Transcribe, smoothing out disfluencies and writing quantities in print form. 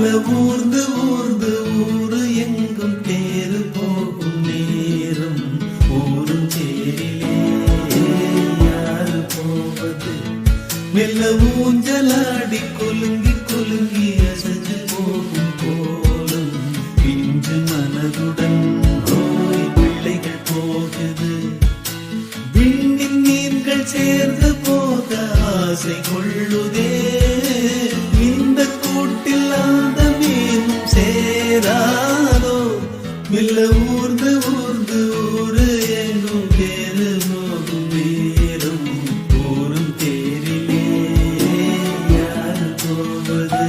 மெல்ல ஊர்ந்து ஊர்ந்து ஊரு எங்கும் தேரு போகும் நேரம் ஊரும் தேரிலே யாரு போவது மெல்ல ஊஞ்சலாடி குலுங்கி குலுங்கி அசைஞ்சு போகும் கோலம் பிஞ்சு மனதுடன் ஓய் பிள்ளைகள் போகுது விண்ணின் மீன்கள் சேர்ந்து போக ஆசை கொள்ளுதே இந்த கூட்டில் அந்த மீனும் சேராதோ மெல்ல ஊர்ந்து ஊர்ந்து ஊரு எங்கும் தேரு போகும் நேரம் ஊரும் தேரிலே யாரு போவது